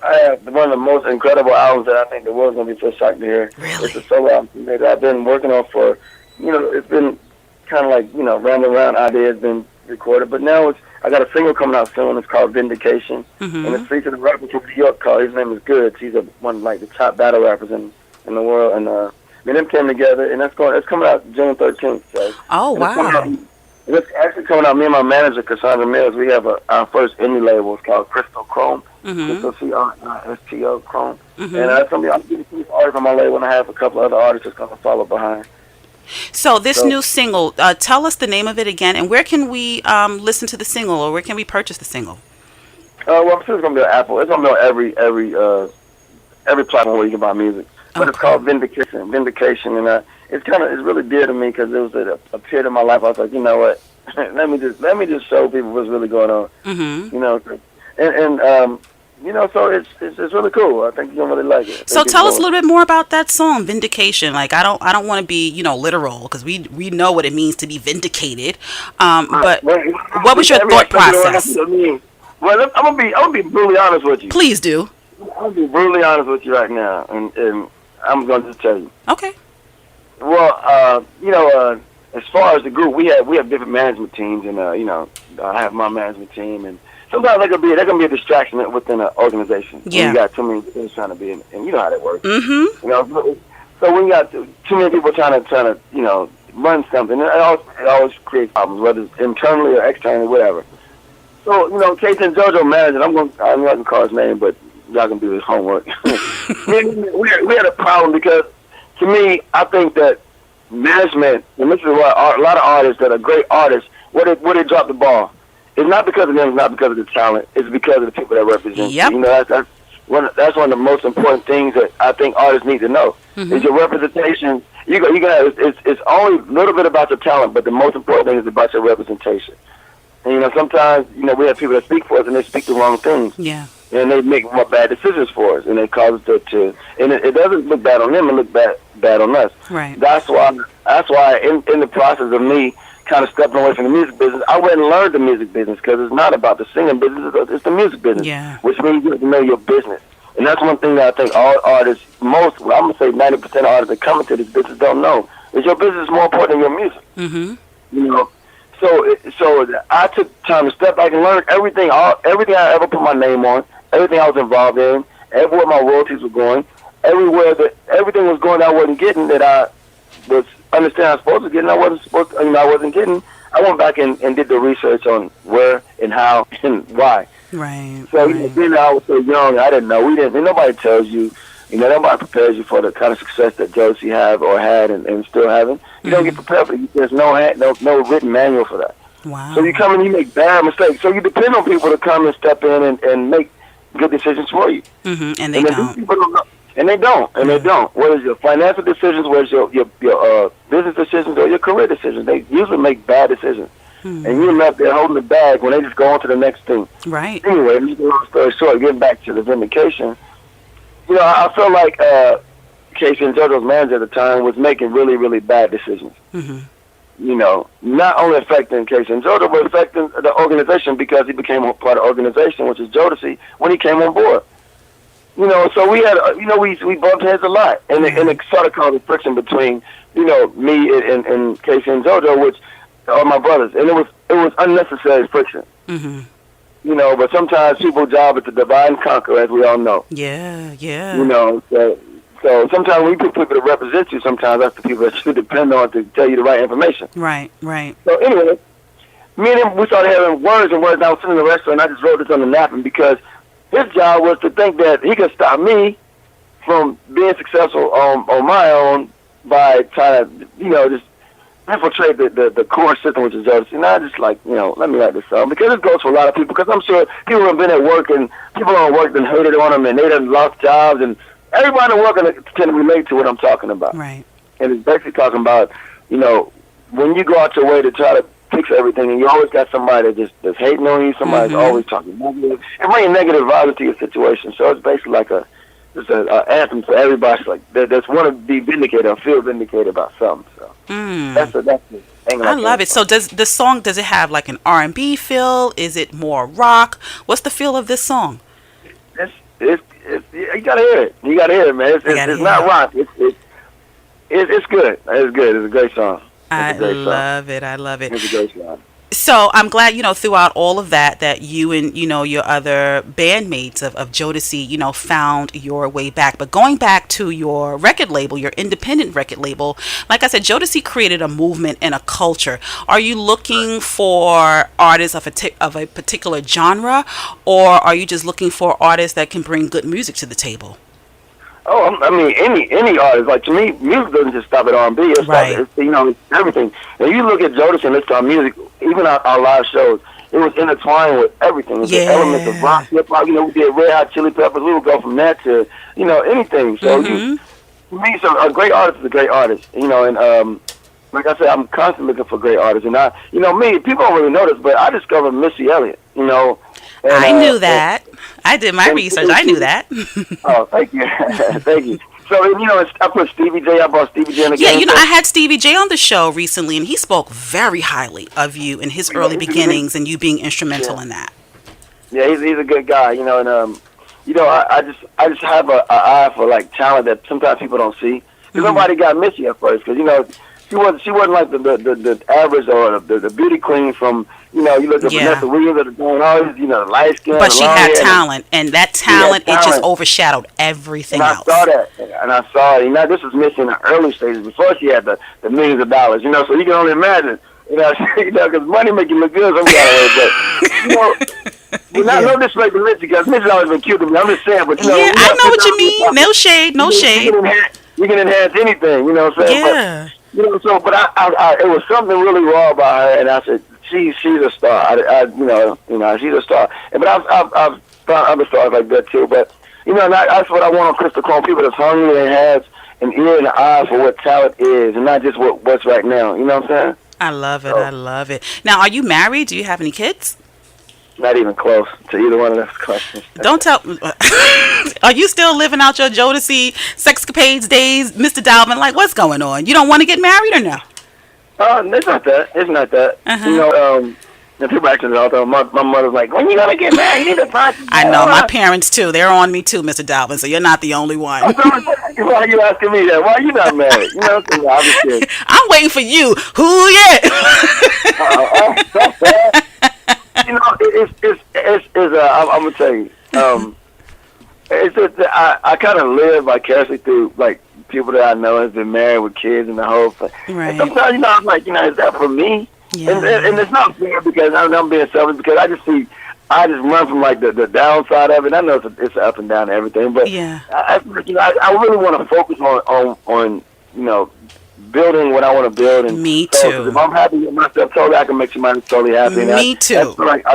S4: I have one of the most incredible albums that I think the world's going to be so shocked to hear.
S1: Really?
S4: It's a solo album that I've been working on for, it's been kind of like, rambling around ideas been recorded. But now I got a single coming out soon. It's called Vindication. Mm-hmm. And it's featured a rapper from New York called, his name is Good. He's one of like the top battle rappers in the world. And me and him came together, and it's coming out June 13th. So,
S1: oh, wow.
S4: It's actually coming out. Me and my manager, Cassandra Mills, we have our first indie label. It's called Crystal Chrome. Crystal CRSTO Chrome. And it's going to be, I'm getting some artists on my label, and I have a couple other artists that's going to follow behind.
S1: So this new single, tell us the name of it again, and where can we listen to the single, or where can we purchase the single?
S4: Well, I'm sure it's going to be on Apple. It's going to be on every platform where you can buy music. But it's called Vindication, and it's really dear to me because it was a period of my life. I was like, you know what, let me just show people what's really going on. So it's really cool. I think you're gonna really like it.
S1: So tell us a little bit more about that song, Vindication. Like I don't want to be literal because we know what it means to be vindicated. But what was your thought process?
S4: Well, I'm gonna be brutally honest with you.
S1: Please do.
S4: I'll be brutally honest with you right now, and I'm going to just tell you.
S1: Okay.
S4: Well, as far as the group, we have different management teams, and I have my management team, and sometimes that can be a distraction within an organization.
S1: Yeah.
S4: When you got too many things trying to be in, and you know how that works.
S1: Mm-hmm.
S4: So when you got too many people trying to run something, it always creates problems, whether it's internally or externally, whatever. So Casey and JoJo managed, I'm not gonna call his name, but y'all can do his homework. we had a problem because, to me, I think that management, and this is why a lot of artists that are great artists, where they drop the ball. It's not because of them, it's not because of the talent, it's because of the people that represent
S1: Yep.
S4: you. That's one of the most important things that I think artists need to know.
S1: Mm-hmm.
S4: Is your representation. It's only a little bit about your talent, but the most important thing is about your representation. And sometimes we have people that speak for us and they speak the wrong things.
S1: Yeah.
S4: And they make more bad decisions for us, and they cause us to and it doesn't look bad on them, it looks bad on us.
S1: Right.
S4: That's why in the process of me kind of stepping away from the music business, I went and learned the music business, because it's not about the singing business, it's the music business.
S1: Yeah.
S4: Which means you have to know your business. And that's one thing that I think all artists, I'm going to say 90% of artists that come into this business don't know, is your business is more important than your music.
S1: Mm-hmm.
S4: So I took time to step back and learn everything I ever put my name on, everything I was involved in, everywhere my royalties were going, everything was going that I wasn't getting, that I was understanding I was supposed to get, and I wasn't getting. I went back and did the research on where and how and why.
S1: Right.
S4: So then I was so young, I didn't know. And nobody tells you. Nobody prepares you for the kind of success that Jodeci have or had and still having. You don't get prepared for it. There's no written manual for that.
S1: Wow.
S4: So you come and you make bad mistakes. So you depend on people to come and step in and make good decisions for you.
S1: Mm-hmm. And they don't.
S4: People don't know. And they don't. Whether it's your financial decisions, whether it's your business decisions or your career decisions, they usually make bad decisions. And you're left there holding the bag when they just go on to the next thing.
S1: Right.
S4: Anyway, to make a long story short, getting back to the vindication, I feel like Casey and JoJo's manager at the time was making really, really bad decisions.
S1: Mm-hmm.
S4: Not only affecting Casey and JoJo, but affecting the organization, because he became a part of the organization, which is Jodeci, when he came on board. So we had, we bumped heads a lot, and it sort of caused a friction between, me and Casey and JoJo, which are my brothers, and it was unnecessary friction.
S1: Mm-hmm.
S4: But sometimes people's job is to divide and conquer, as we all know.
S1: Yeah.
S4: So sometimes when you put people to represent you, sometimes that's the people that you depend on to tell you the right information.
S1: Right.
S4: So anyway, me and him, we started having words. And I was sitting in the restaurant, and I just wrote this on the napkin, because his job was to think that he could stop me from being successful on my own by trying to, just infiltrate the core system, which is Jodeci. And I just let me write this song, because this goes for a lot of people, because I'm sure people have been at work, and people on work and hated on them, and they done lost jobs, and everybody at work can relate to what I'm talking about.
S1: Right.
S4: And it's basically talking about, when you go out your way to try to fix everything, and you always got somebody that's hating on you, somebody's always talking negative, and bringing negative vibes to your situation. So it's basically like an anthem for everybody that's want to be vindicated or feel vindicated about something. So that's the angle.
S1: I love it. So does it have like an R&B feel? Is it more rock? What's the feel of this song?
S4: You gotta hear it. You gotta hear it, man. It's not rock. It's good. It's good. It's a great song.
S1: I love it.
S4: It's a great song.
S1: So I'm glad, throughout all of that you and, your other bandmates of Jodeci, found your way back. But going back to your record label, your independent record label, like I said, Jodeci created a movement and a culture. Are you looking for artists of a particular genre, or are you just looking for artists that can bring good music to the table?
S4: Oh, I mean, any artist. Like, to me, music doesn't just stop at R&B. It's everything. And you look at Jodeci and listen to our music, even our live shows, it was intertwined with everything. It's the elements of rock, hip-hop. We did Red Hot Chili Peppers. We would go from that to, anything. So, to me, a great artist is a great artist. And like I said, I'm constantly looking for great artists. And people don't really know this, but I discovered Missy Elliott, And,
S1: I knew that. I did my research. I knew that.
S4: Oh, thank you. Thank you. So, I put Stevie J. I brought Stevie J in again.
S1: Yeah, I had Stevie J on the show recently, and he spoke very highly of you and his early beginnings and you being instrumental in that.
S4: Yeah, he's a good guy, and I just have a eye for like talent that sometimes people don't see. Because nobody got Missy at first. Because she wasn't like the average or the beauty queen from you look at Vanessa Williams or doing all these light skin.
S1: But she had talent, and that talent it just overshadowed everything else.
S4: I saw that, and I saw it. This was Missy in the early stages before she had the millions of dollars. So you can only imagine. Because money make you look good some kind of way. But no disrespect to Missy, because Missy's always been cute to me. I'm just saying, but
S1: I know what you mean. No shade, no shade.
S4: You can enhance anything, you know what I'm saying?
S1: Yeah.
S4: But, but I it was something really raw about her, and I said, she's a star. She's a star. But I've found other stars like that too. But that's what I want on Crystal Chrome, people that's hungry and has an ear and an eye for what talent is, and not just what's right now. You know what I'm saying?
S1: I love it. I love it. Now, are you married? Do you have any kids?
S4: Not even close to either one of those questions.
S1: Don't tell. Are you still living out your Jodeci sexcapades days, Mr. Dalvin? Like, what's going on? You don't want to get married or no?
S4: It's not that. It's not that. And people actually all the time, my mother's like, when you gonna get married? You need to find.
S1: I know my parents too. They're on me too, Mr. Dalvin. So you're not the only one.
S4: Why are you asking me that? Why are you not married? I'm just kidding.
S1: I'm waiting for you. Who yet?
S4: That's bad. I'm gonna tell you. It's just that I kind of live vicariously through like people that I know has been married with kids and the whole thing. Right. And sometimes I'm like, is that for me? Yeah. And it's not fair because I'm being selfish because I just run from like the downside of it. I know it's up and down and everything, but I really want to focus on building what I want to build. And
S1: me too.
S4: If I'm happy with myself, totally, I can make somebody totally happy.
S1: Me too.
S4: Like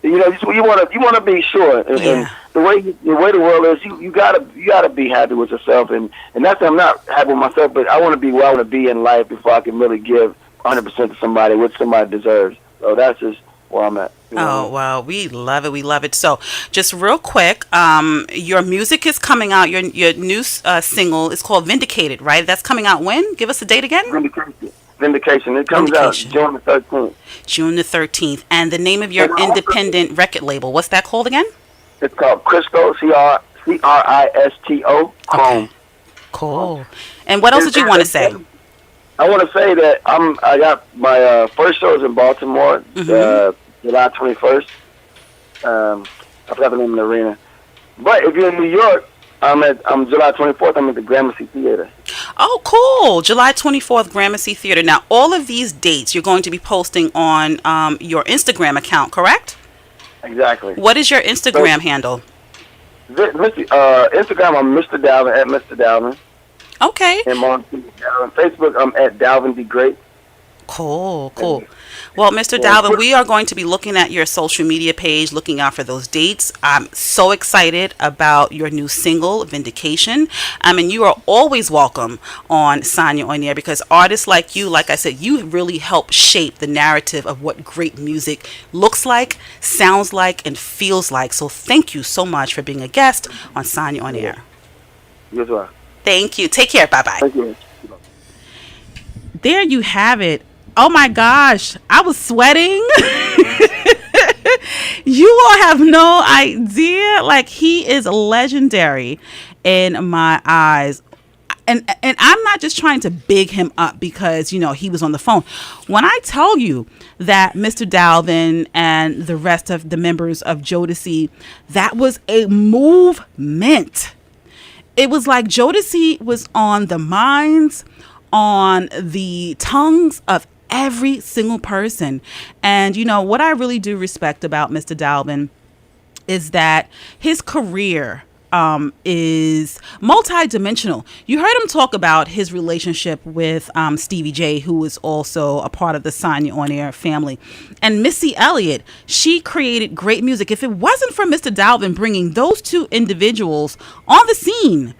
S4: you want to be sure. And the way the world is, you gotta be happy with yourself. And that's I'm not happy with myself, but I want to be where I want to be in life before I can really give 100% to somebody, which somebody deserves. So that's just where I'm at.
S1: Oh, well, we love it. We love it. So just real quick, your music is coming out. Your new single is called Vindicated, right? That's coming out when? Give us the date again.
S4: Vindication. It comes out June the 13th.
S1: June the 13th. And the name of your independent record label, what's that called again?
S4: It's called Cristo, Cristo, Chrome.
S1: Okay. Cool. And what else did you want to say?
S4: I want to say that I got my first show is in Baltimore, July 21st. I forgot the name of the arena. But if you're in New York, I'm July 24th. I'm at the Gramercy Theater.
S1: Oh, cool! July 24th, Gramercy Theater. Now, all of these dates you're going to be posting on your Instagram account, correct?
S4: Exactly.
S1: What is your Instagram handle?
S4: Instagram, I'm Mr. Dalvin at Mr. Dalvin.
S1: Okay.
S4: And on Facebook, I'm at Dalvin the Great.
S1: Cool. Well, Mr. Dalvin, we are going to be looking at your social media page, looking out for those dates. I'm so excited about your new single, Vindication. And you are always welcome on Sonya On Air because artists like you, like I said, you really help shape the narrative of what great music looks like, sounds like, and feels like. So thank you so much for being a guest on Sonya On Air.
S4: You as well.
S1: Thank you. Take care. Bye-bye.
S4: Thank you.
S1: There you have it. Oh my gosh, I was sweating. You all have no idea. Like, he is legendary in my eyes. And I'm not just trying to big him up because, he was on the phone. When I tell you that Mr. Dalvin and the rest of the members of Jodeci, that was a movement. It was like Jodeci was on the minds, on the tongues of every single person. And, what I really do respect about Mr. Dalvin is that his career is multi-dimensional. You heard him talk about his relationship with Stevie J, who is also a part of the Sonya On Air family. And Missy Elliott, she created great music. If it wasn't for Mr. Dalvin bringing those two individuals on the scene,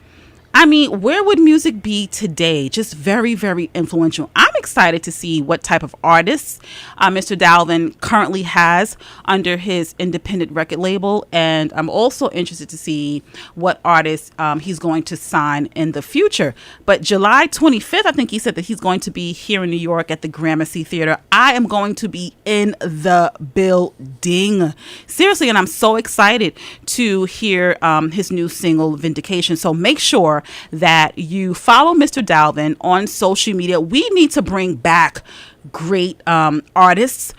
S1: I mean, where would music be today? Just very, very influential. I'm excited to see what type of artists Mr. Dalvin currently has under his independent record label. And I'm also interested to see what artists he's going to sign in the future. But July 25th, I think he said that he's going to be here in New York at the Gramercy Theater. I am going to be in the building. Seriously, and I'm so excited to hear his new single, Vindication. So make sure that you follow Mr. Dalvin on social media. We need to bring back great artists,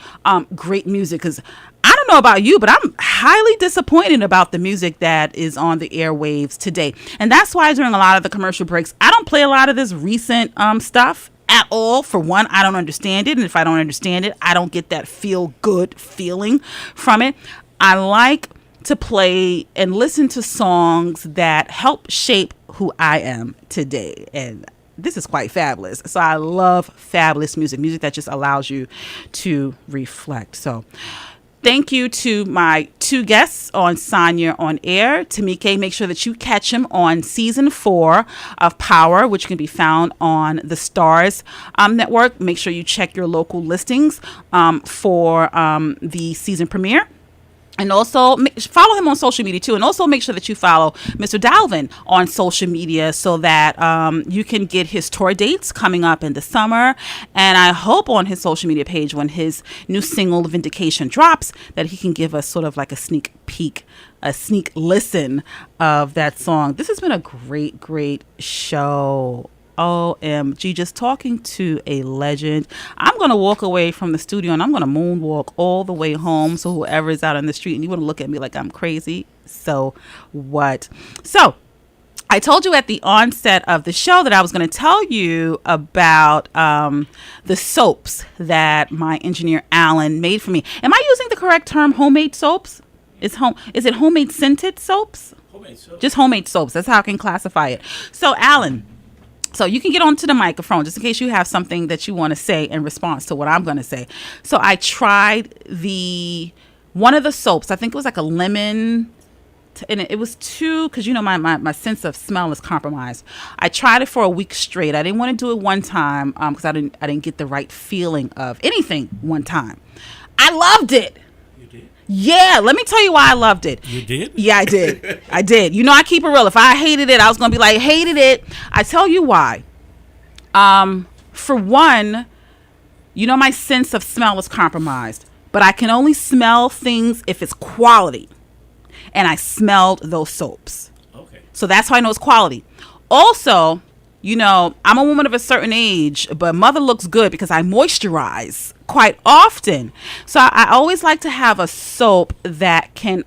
S1: great music, because I don't know about you, but I'm highly disappointed about the music that is on the airwaves today. And that's why during a lot of the commercial breaks, I don't play a lot of this recent stuff at all. For one, I don't understand it. And if I don't understand it, I don't get that feel good feeling from it. I like to play and listen to songs that help shape who I am today. And this is quite fabulous. So I love fabulous music that just allows you to reflect. So thank you to my two guests on Sonya on Air. Tomike, make sure that you catch him on season 4 of Power, which can be found on the Starz network. Make sure you check your local listings for the season premiere. And also follow him on social media too. And also make sure that you follow Mr. Dalvin on social media so that you can get his tour dates coming up in the summer. And I hope on his social media page when his new single Vindication drops that he can give us sort of like a sneak peek, a sneak listen of that song. This has been a great, great show. OMG, just talking to a legend. I'm going to walk away from the studio and I'm going to moonwalk all the way home. So whoever is out on the street and you want to look at me like I'm crazy, so what? So I told you at the onset of the show that I was going to tell you about the soaps that my engineer Alan made for me. Am I using the correct term, homemade soaps? Is it homemade scented soaps?
S2: Homemade soaps.
S1: Just homemade soaps. That's how I can classify it. So Alan, so you can get onto the microphone just in case you have something that you want to say in response to what I'm going to say. So I tried one of the soaps. I think it was like a lemon, and it was because my sense of smell is compromised. I tried it for a week straight. I didn't want to do it one time because I didn't get the right feeling of anything one time. I loved it. Yeah, let me tell you why I loved it.
S2: You did?
S1: Yeah, I did. I did. I keep it real. If I hated it, I was going to be like, hated it. I tell you why. For one, my sense of smell is compromised. But I can only smell things if it's quality. And I smelled those soaps.
S2: Okay.
S1: So that's how I know it's quality. Also, I'm a woman of a certain age, but mother looks good because I moisturize quite often. So I always like to have a soap that can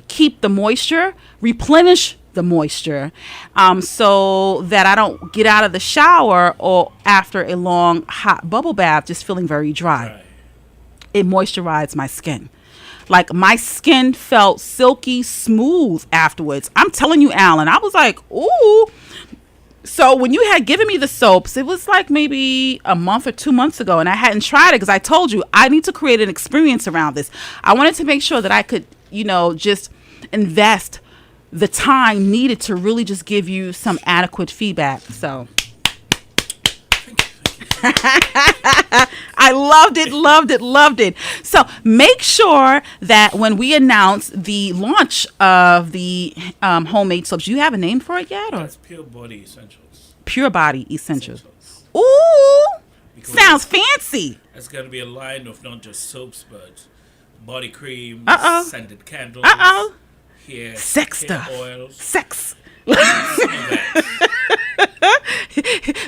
S1: keep the moisture, replenish the moisture, so that I don't get out of the shower or after a long hot bubble bath just feeling very dry.
S2: Right.
S1: It moisturized my skin. Like my skin felt silky smooth afterwards. I'm telling you, Alan, I was like, ooh. So when you had given me the soaps, it was like maybe a month or 2 months ago, and I hadn't tried it because I told you I need to create an experience around this. I wanted to make sure that I could, just invest the time needed to really just give you some adequate feedback. So I loved it. So make sure that when we announce the launch of the homemade soaps, you have a name for it yet? Or?
S2: That's Pure Body Essentials.
S1: Pure Body Essentials. Ooh,
S2: Because
S1: sounds fancy.
S2: It's going to be a line of not just soaps, but body creams, scented candles, hair
S1: stuff,
S2: oils,
S1: sex.
S2: some of that.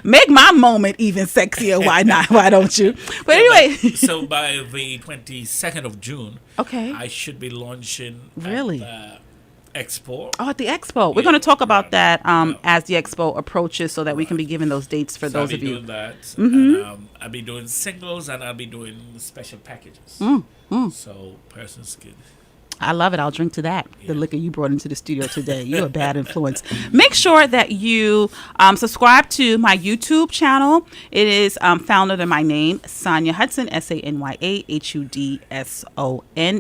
S1: Make my moment even sexier. Why not? Why don't you? But anyway.
S2: So by the 22nd of June,
S1: okay,
S2: I should be launching
S1: really
S2: at the Expo.
S1: Oh, at the Expo. We're going to talk about that as the Expo approaches so that we can be giving those dates for those of you.
S2: I'll be doing that.
S1: Mm-hmm.
S2: And, I'll be doing singles and I'll be doing special packages. So persons can...
S1: I love it. I'll drink to that. The liquor you brought into the studio today. You're a bad influence. Make sure that you subscribe to my YouTube channel. It is found under my name, Sonya Hudson, Sanyahudson.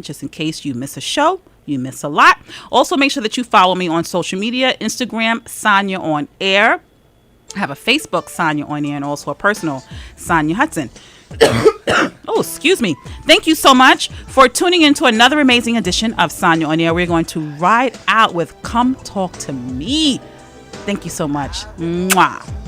S1: Just in case you miss a show, You miss a lot. Also, make sure that you follow me on social media, Instagram, Sonya on Air. I have a Facebook, Sonya on Air, and also a personal, Sonya Hudson. Oh, excuse me. Thank you so much for tuning in to another amazing edition of Sonya on Air. We're going to ride out with Come Talk to Me. Thank you so much. Mwah.